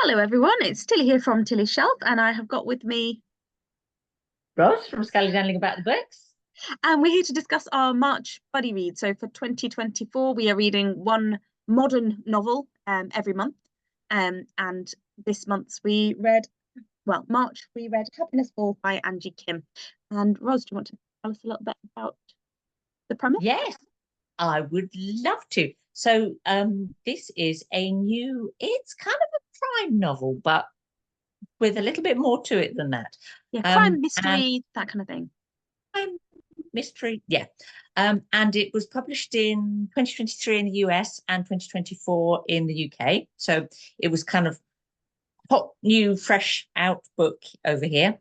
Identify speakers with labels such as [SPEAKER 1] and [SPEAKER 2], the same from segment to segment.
[SPEAKER 1] Hello everyone, it's Tilly here from Tilly's Shelf, and I have got with me,
[SPEAKER 2] Ross from Scally about the books.
[SPEAKER 1] and we're here to discuss our March buddy read. So for 2024, we are reading one modern novel every month. And this month's March, we read Happiness Falls by Angie Kim. And Ros, do you want to tell us a little bit about the premise?
[SPEAKER 2] Yes, I would love to. So this is it's kind of a crime novel, but with a little bit more to it than that.
[SPEAKER 1] Yeah, crime,
[SPEAKER 2] And
[SPEAKER 1] mystery, that kind of thing.
[SPEAKER 2] crime mystery, yeah. And it was published in 2023 in the US and 2024 in the UK. So it was kind of hot, new, fresh out book over here.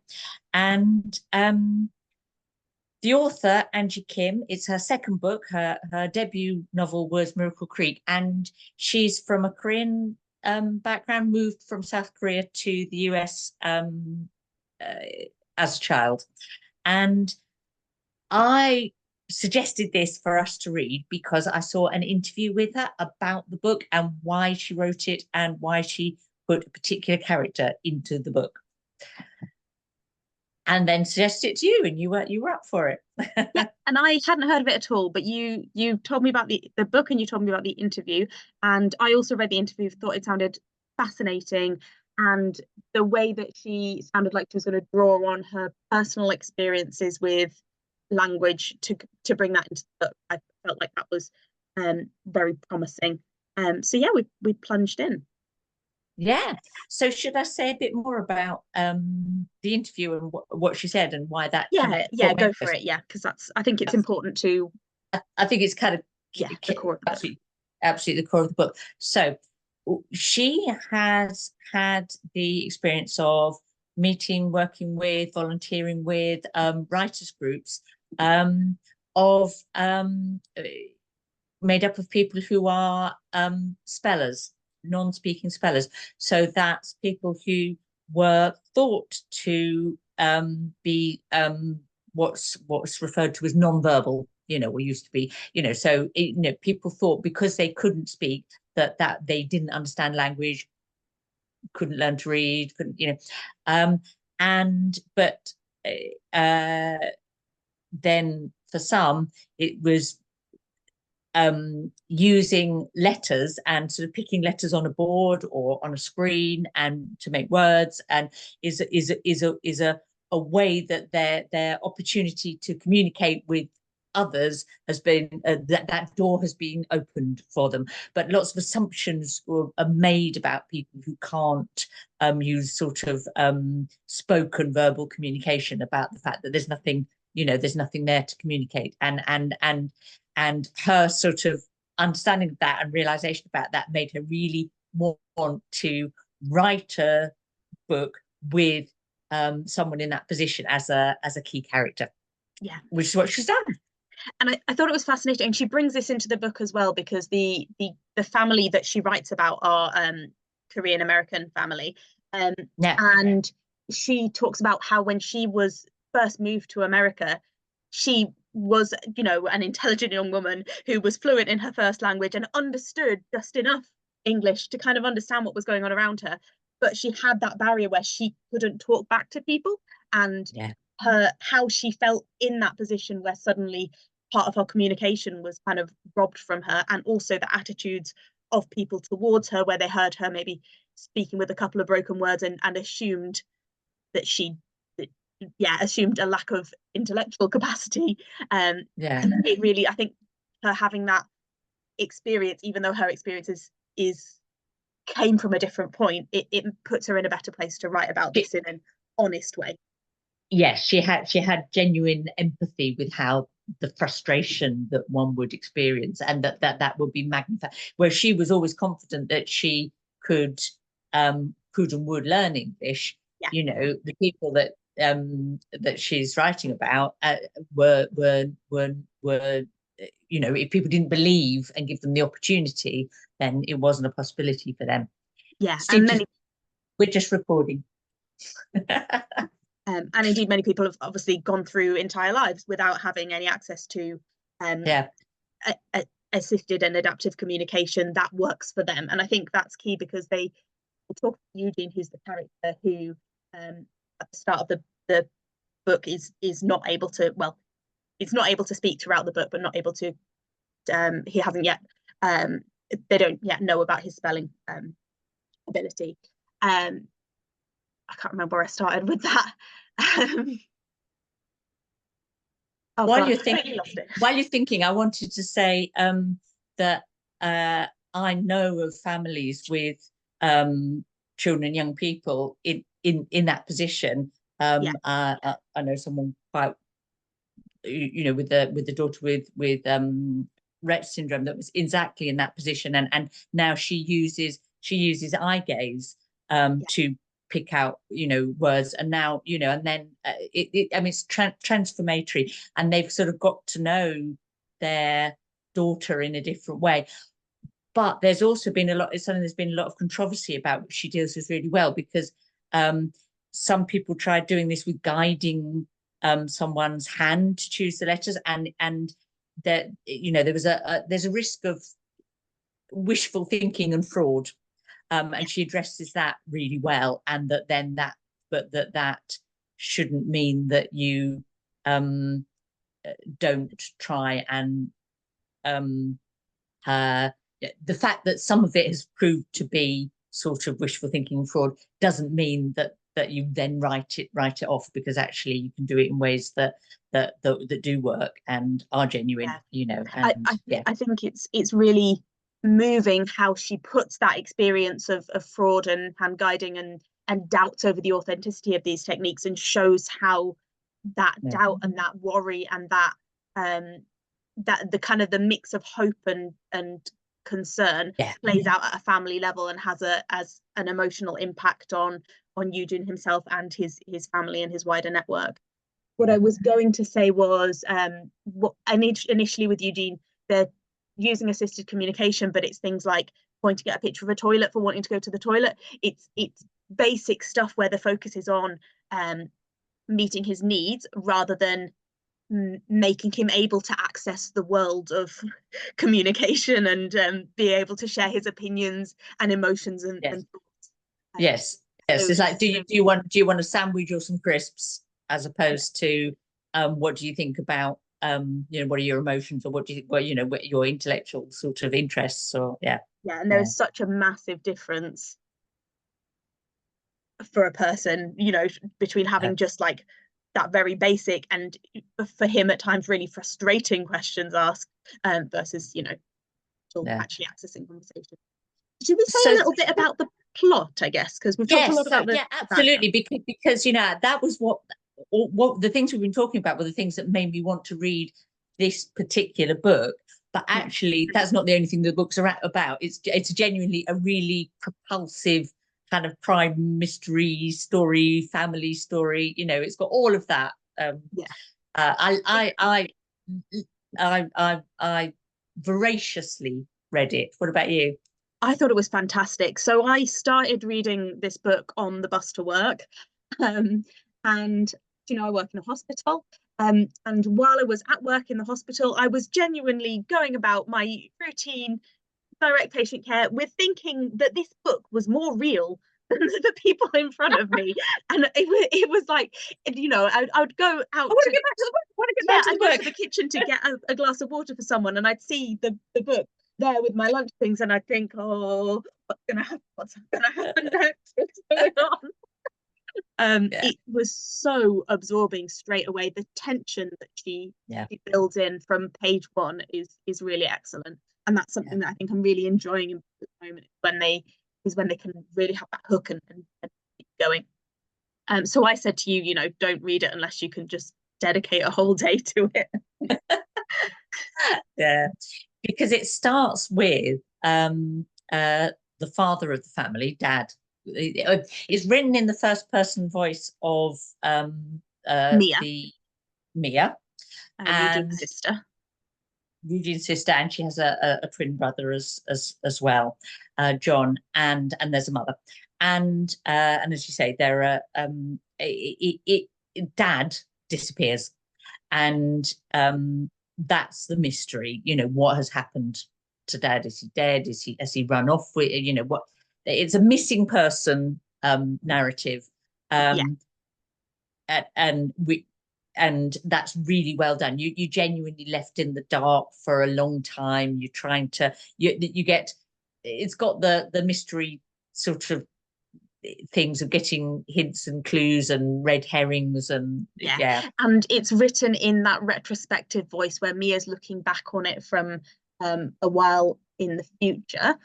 [SPEAKER 2] And the author, Angie Kim, it's her second book. Her debut novel was Miracle Creek, and she's from a Korean background, moved from South Korea to the US uh, as a child. And I suggested this for us to read because I saw an interview with her about the book and why she wrote it and why she put a particular character into the book. And then suggested it to you, and you were up for it.
[SPEAKER 1] Yeah, and I hadn't heard of it at all, but you told me about the book and you told me about the interview, and I also read the interview, thought it sounded fascinating, and the way that she sounded like she was going to draw on her personal experiences with language to bring that into the book. I felt like that was very promising. So yeah, we plunged in.
[SPEAKER 2] Yeah. So should I say a bit more about the interview and what she said and why that kind of
[SPEAKER 1] Yeah,
[SPEAKER 2] caught my
[SPEAKER 1] go for
[SPEAKER 2] interest?
[SPEAKER 1] it. Yeah, because I think it's
[SPEAKER 2] That's,
[SPEAKER 1] important to,
[SPEAKER 2] I think it's kind of
[SPEAKER 1] yeah, the core of the book.
[SPEAKER 2] absolutely, absolutely the core of the book. So she has had the experience of meeting, working with, volunteering with writers groups um, of made up of people who are spellers, non-speaking spellers. So that's people who were thought to be what's referred to as non-verbal. Or used to be. People thought because they couldn't speak that they didn't understand language, couldn't learn to read, couldn't, and but uh, then for some it was using letters and sort of picking letters on a board or on a screen and to make words, and is a way that their opportunity to communicate with others has been that door has been opened for them. But lots of assumptions are made about people who can't use sort of spoken verbal communication, about the fact that there's nothing there to communicate, and her sort of understanding of that and realization about that made her really want to write a book with someone in that position as a key character.
[SPEAKER 1] Yeah,
[SPEAKER 2] which is what she's done.
[SPEAKER 1] and I thought it was fascinating. And she brings this into the book as well because the family that she writes about are Korean American family, um,
[SPEAKER 2] Yeah.
[SPEAKER 1] and she talks about how when she was first moved to America, she was, an intelligent young woman who was fluent in her first language and understood just enough English to kind of understand what was going on around her. But she had that barrier where she couldn't talk back to people, and
[SPEAKER 2] Yeah.
[SPEAKER 1] her how she felt in that position where suddenly part of her communication was kind of robbed from her, and also the attitudes of people towards her where they heard her maybe speaking with a couple of broken words and assumed that she assumed a lack of intellectual capacity.
[SPEAKER 2] Yeah.
[SPEAKER 1] And it really, I think, her having that experience, even though her experience is came from a different point, it puts her in a better place to write about this in an honest way.
[SPEAKER 2] Yes, she had genuine empathy with how the frustration that one would experience, and that would be magnified. Where she was always confident that she could and would learn English.
[SPEAKER 1] Yeah,
[SPEAKER 2] The people that she's writing about were if people didn't believe and give them the opportunity, then it wasn't a possibility for them.
[SPEAKER 1] yeah, and
[SPEAKER 2] Steve,
[SPEAKER 1] many
[SPEAKER 2] we're just recording.
[SPEAKER 1] and indeed many people have obviously gone through entire lives without having any access to
[SPEAKER 2] Yeah.
[SPEAKER 1] assisted and adaptive communication that works for them. And I think that's key because we'll talk to Eugene, who's the character who at the start of the book is not able to, well, it's not able to speak throughout the book, but not able to, he hasn't yet, they don't yet know about his spelling ability. I can't remember where I started with that. Oh
[SPEAKER 2] while
[SPEAKER 1] God,
[SPEAKER 2] you're
[SPEAKER 1] I
[SPEAKER 2] thinking,
[SPEAKER 1] really lost it.
[SPEAKER 2] while you're thinking, I wanted to say that I know of families with children and young people in that position.
[SPEAKER 1] Yeah.
[SPEAKER 2] I know someone quite, with the daughter with Rett syndrome that was exactly in that position, and now she uses eye gaze to pick out words, and now and then I mean it's transformatory, and they've sort of got to know their daughter in a different way. But there's also been there's been a lot of controversy about which she deals with really well, because some people tried doing this with guiding someone's hand to choose the letters, and that there's a risk of wishful thinking and fraud, and she addresses that really well, and that shouldn't mean that you don't try and the fact that some of it has proved to be sort of wishful thinking and fraud doesn't mean that you then write it off, because actually you can do it in ways that do work and are genuine.
[SPEAKER 1] I think it's really moving how she puts that experience of fraud and hand guiding and doubts over the authenticity of these techniques, and shows how that doubt and that worry and that that the kind of the mix of hope and concern plays out at a family level, and has an emotional impact on Eugene himself and his family and his wider network. What I was going to say was, initially with Eugene, they're using assisted communication, but it's things like pointing at a picture of a toilet for wanting to go to the toilet. It's basic stuff where the focus is on meeting his needs rather than making him able to access the world of communication and be able to share his opinions and emotions and thoughts.
[SPEAKER 2] Yes. So it's like, do you want a sandwich or some crisps, as opposed to what do you think about what are your emotions, or what your intellectual sort of interests, or
[SPEAKER 1] and there's such a massive difference for a person, between having just like that very basic, and for him at times really frustrating questions asked, versus actually accessing conversation. Should we say a little bit about the plot, I guess, because we've talked a lot about
[SPEAKER 2] absolutely, because that was what the things we've been talking about were the things that made me want to read this particular book. But actually, that's not the only thing the books are about. It's genuinely a really propulsive kind of crime mystery story, family story. It's got all of that. I voraciously read it. What about you?
[SPEAKER 1] I thought it was fantastic. So I started reading this book on the bus to work, and I work in a hospital. And while I was at work in the hospital, I was genuinely going about my routine direct patient care with thinking that this book was more real than the people in front of me. And it was like, I would go out. I want to get back to the book. I'd go to the kitchen to get a glass of water for someone, and I'd see the book there with my lunch things, and I'd think, oh, what's gonna happen next? What's going on? It was so absorbing straight away. The tension that she builds in from page one is really excellent, and that's something that I think I'm really enjoying at the moment, when they can really have that hook and keep going. So I said to you, don't read it unless you can just dedicate a whole day to it.
[SPEAKER 2] Because it starts with the father of the family, Dad. It's written in the first person voice of Mia, and Eugene's sister, and she has a twin brother as well, John, and there's a mother, and as you say, there are Dad disappears, and that's the mystery. What has happened to Dad? Is he dead? Has he run off with what? it's a missing person narrative. And that's really well done. You genuinely left in the dark for a long time. You're trying to you get, it's got the mystery sort of things of getting hints and clues and red herrings, and
[SPEAKER 1] and it's written in that retrospective voice where Mia's looking back on it from a while in the future,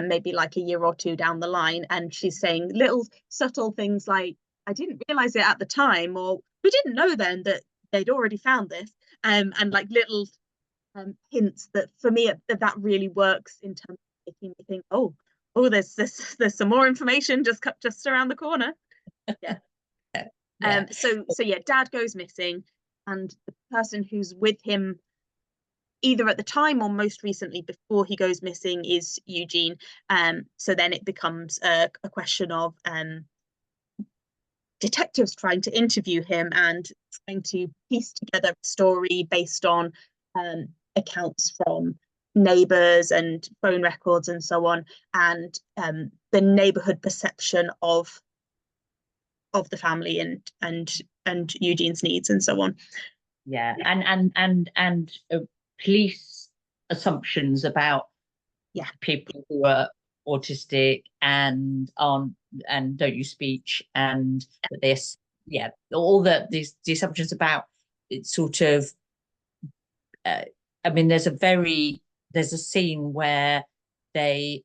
[SPEAKER 1] maybe like a year or two down the line, and she's saying little subtle things like, I didn't realize it at the time, or we didn't know then that they'd already found this, and like little hints that for me that really works in terms of making me think, oh, there's some more information just around the corner. So Dad goes missing, and the person who's with him either at the time or most recently before he goes missing is Eugene. So then it becomes a question of detectives trying to interview him and trying to piece together a story based on accounts from neighbours and phone records and so on, and the neighbourhood perception of the family and Eugene's needs and so on.
[SPEAKER 2] And police assumptions about people who are autistic and don't use speech, and that they're all the assumptions about it sort of I mean, there's a scene where they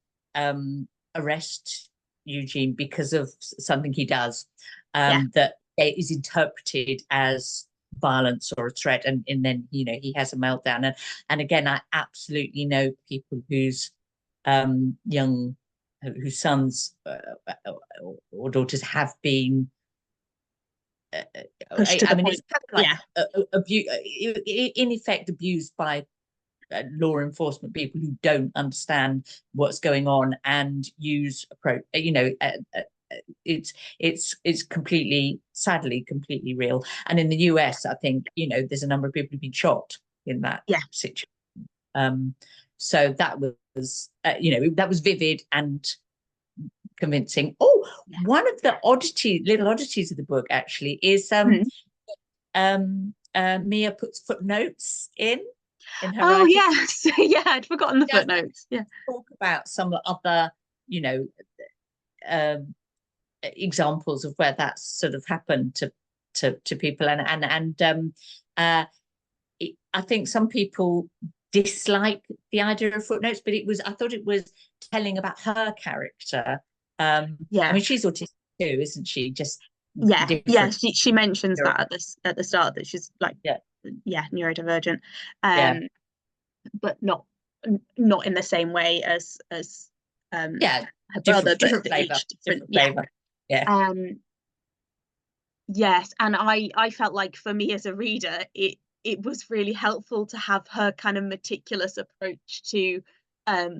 [SPEAKER 2] arrest Eugene because of something he does that is interpreted as violence or a threat, and then he has a meltdown, and again, I absolutely know people whose sons or daughters have been
[SPEAKER 1] pushed to the point.
[SPEAKER 2] In effect abused by law enforcement people who don't understand what's going on and use approach. It's completely, sadly, completely real. And in the US, I think there's a number of people who've been shot in that situation. So that was that was vivid and convincing. One of the little oddities of the book actually is Mia puts footnotes in her writing.
[SPEAKER 1] Yes. I'd forgotten the footnotes.
[SPEAKER 2] Talk about some other examples of where that's sort of happened to people, and I think some people dislike the idea of footnotes, but I thought it was telling about her character. I mean, she's autistic too, isn't she? Just
[SPEAKER 1] she mentions that at the start, that she's like neurodivergent, but not in the same way as her brother,
[SPEAKER 2] different flavor.
[SPEAKER 1] Yes, and I felt like for me as a reader, it was really helpful to have her kind of meticulous approach to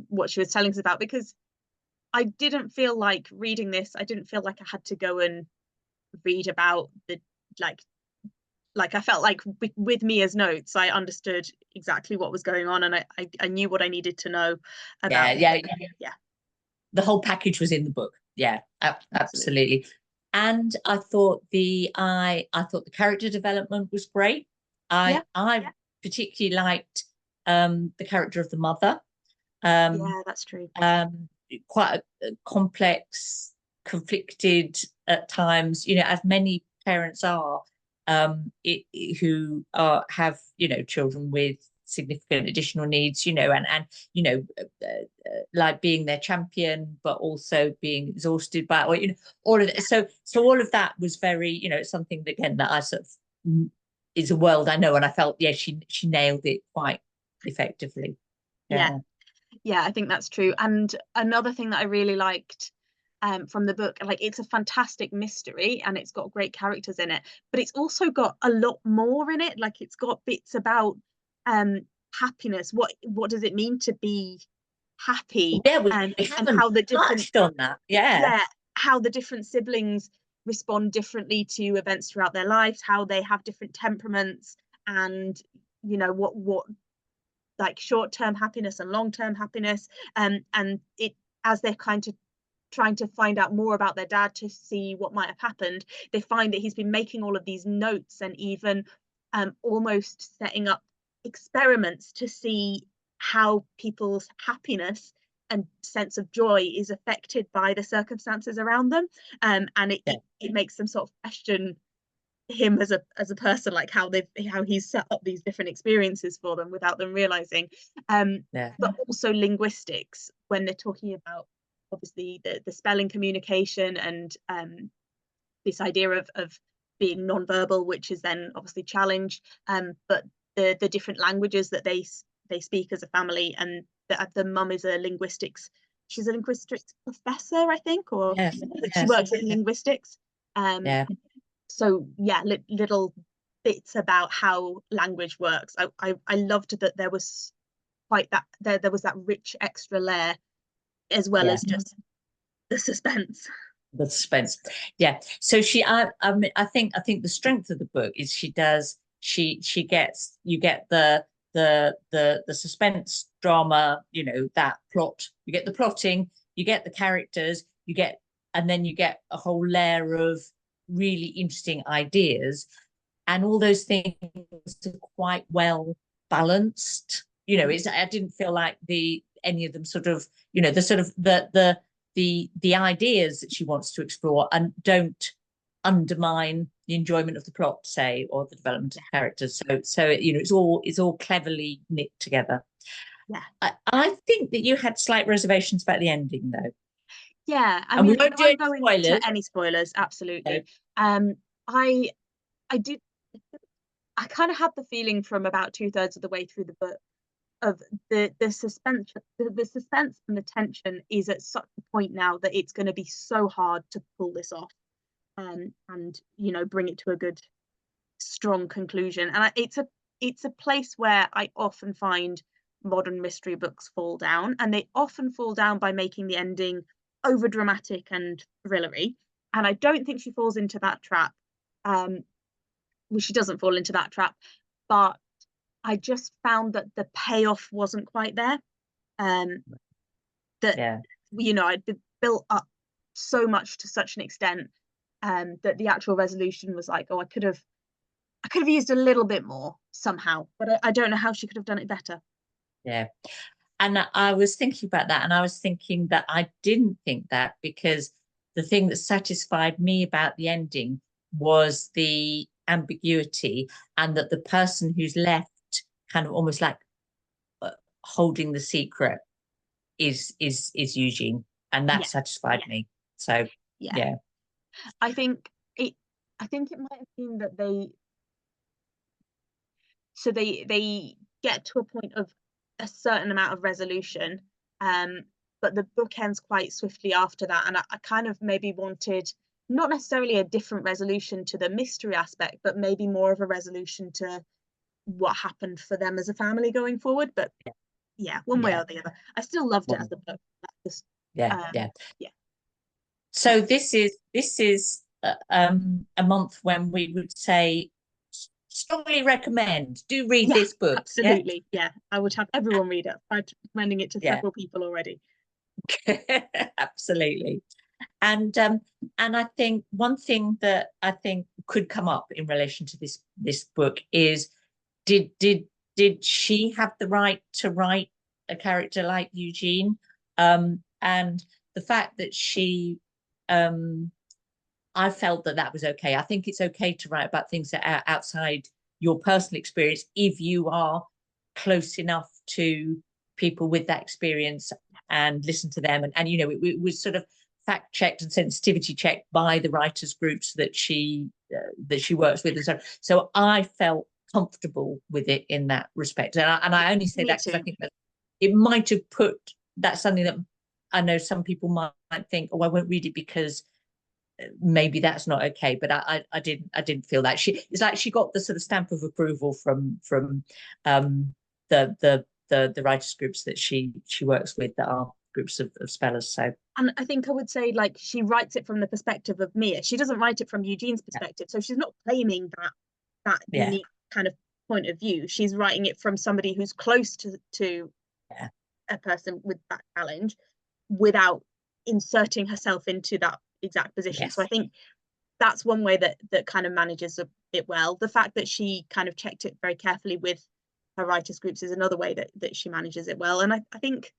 [SPEAKER 1] what she was telling us about, because I didn't feel like reading this, I didn't feel like I had to go and read about the like I felt like with Mia's notes, I understood exactly what was going on, and I knew what I needed to know about
[SPEAKER 2] the whole package was in the book. Absolutely. And I thought the character development was great. I particularly liked the character of the mother.
[SPEAKER 1] That's true.
[SPEAKER 2] Quite a complex, conflicted at times, as many parents are, who have children with significant additional needs, and like being their champion, but also being exhausted by, all of it. So all of that was very, something that, again, that I sort of is a world I know, and I felt she nailed it quite effectively.
[SPEAKER 1] I think that's true. And another thing that I really liked from the book, like, it's a fantastic mystery and it's got great characters in it, but it's also got a lot more in it. Like, it's got bits about happiness. What does it mean to be happy?
[SPEAKER 2] And how the different on that.
[SPEAKER 1] How the different siblings respond differently to events throughout their lives, how they have different temperaments, and what like short-term happiness and long-term happiness, and it, as they're kind of trying to find out more about their dad to see what might have happened, they find that he's been making all of these notes and even almost setting up experiments to see how people's happiness and sense of joy is affected by the circumstances around them, and it makes them sort of question him as a person, like how he's set up these different experiences for them without them realizing. But also linguistics, when they're talking about obviously the spelling communication and this idea of being non-verbal, which is then obviously challenged, but the different languages that they speak as a family, and the mum is she's a linguistics professor, I think, or she works in linguistics. So yeah, little bits about how language works. I loved that there was quite that there was that rich extra layer, as well as just the suspense.
[SPEAKER 2] The suspense. Yeah. So I think the strength of the book is you get the suspense drama, that plot, you get the plotting, you get the characters, and then you get a whole layer of really interesting ideas, and all those things are quite well balanced. I didn't feel like any of them sort of, the ideas that she wants to explore and don't undermine the enjoyment of the plot, say, or the development of characters. So it's all cleverly knit together.
[SPEAKER 1] Yeah.
[SPEAKER 2] I think that you had slight reservations about the ending, though.
[SPEAKER 1] Yeah, I
[SPEAKER 2] And
[SPEAKER 1] mean,
[SPEAKER 2] we won't
[SPEAKER 1] go into any spoilers, absolutely.
[SPEAKER 2] No.
[SPEAKER 1] I kind of had the feeling from about 2/3 of the way through the book of the suspense and the tension is at such a point now that it's going to be so hard to pull this off, and bring it to a good strong conclusion. And it's a place where I often find modern mystery books fall down, and they often fall down by making the ending over dramatic and thrillery, and I don't think she falls into that trap. Well, she doesn't fall into that trap, but I just found that the payoff wasn't quite there. I'd been built up so much to such an extent, that the actual resolution was like, oh, I could have used a little bit more somehow, but I don't know how she could have done it better.
[SPEAKER 2] Yeah. And I was thinking about that, and I was thinking that I didn't think that, because the thing that satisfied me about the ending was the ambiguity, and that the person who's left kind of almost like holding the secret is Eugene, and that satisfied me. So yeah.
[SPEAKER 1] I think it might have been that they get to a point of a certain amount of resolution, but the book ends quite swiftly after that, and I kind of maybe wanted not necessarily a different resolution to the mystery aspect, but maybe more of a resolution to what happened for them as a family going forward. But one way or the other, I still loved it as a book. So
[SPEAKER 2] this is a month when we would say strongly recommend. Do read this book.
[SPEAKER 1] Absolutely, I would have everyone read it. I'm recommending it to several people already.
[SPEAKER 2] Absolutely. And I think one thing that I think could come up in relation to this book is, did she have the right to write a character like Eugene? And the fact that she I felt that was okay. I think it's okay to write about things that are outside your personal experience if you are close enough to people with that experience and listen to them. And it was sort of fact checked and sensitivity checked by the writers groups that she works with. And so I felt comfortable with it in that respect. And I only say that because I think that it might have that's something that I know some people might think, oh, I won't read it because maybe that's not okay, but I didn't feel that. It's like she got the sort of stamp of approval from the writers groups that she works with, that are groups of spellers. So,
[SPEAKER 1] and I think I would say, like, she writes it from the perspective of Mia. She doesn't write it from Eugene's perspective, so she's not claiming that unique kind of point of view. She's writing it from somebody who's close to a person with that challenge, without inserting herself into that exact position.
[SPEAKER 2] Yes.
[SPEAKER 1] So I think that's one way that kind of manages it well. The fact that she kind of checked it very carefully with her writers groups is another way that she manages it well. And I think,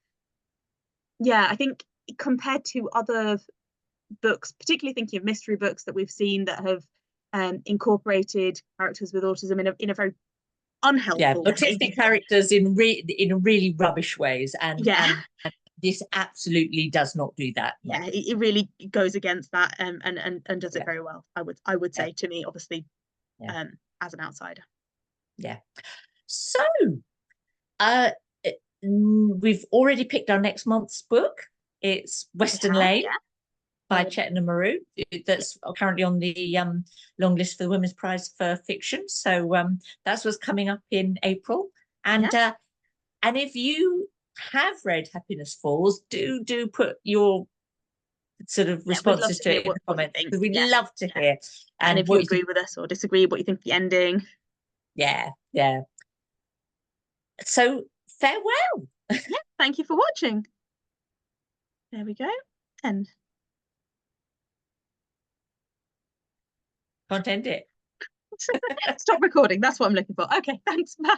[SPEAKER 1] yeah, I think compared to other books, particularly thinking of mystery books that we've seen that have incorporated characters with autism in a very unhelpful way.
[SPEAKER 2] Autistic characters in really rubbish ways, and this absolutely does not do that. No.
[SPEAKER 1] Yeah, it really goes against that, and does it very well. I would say, to me, obviously, as an outsider.
[SPEAKER 2] Yeah. So, we've already picked our next month's book. It's Western Lane by Chetna Maru. That's currently on the long list for the Women's Prize for Fiction. So that's what's coming up in April. And if you have read Happiness Falls, do put your sort of responses to it in the comments, because we'd love to hear.
[SPEAKER 1] And if you agree with us or disagree, what you think of the ending.
[SPEAKER 2] Yeah. So farewell.
[SPEAKER 1] Thank you for watching. There we go. End.
[SPEAKER 2] Can't end it.
[SPEAKER 1] Stop recording. That's what I'm looking for. Okay, thanks. Bye.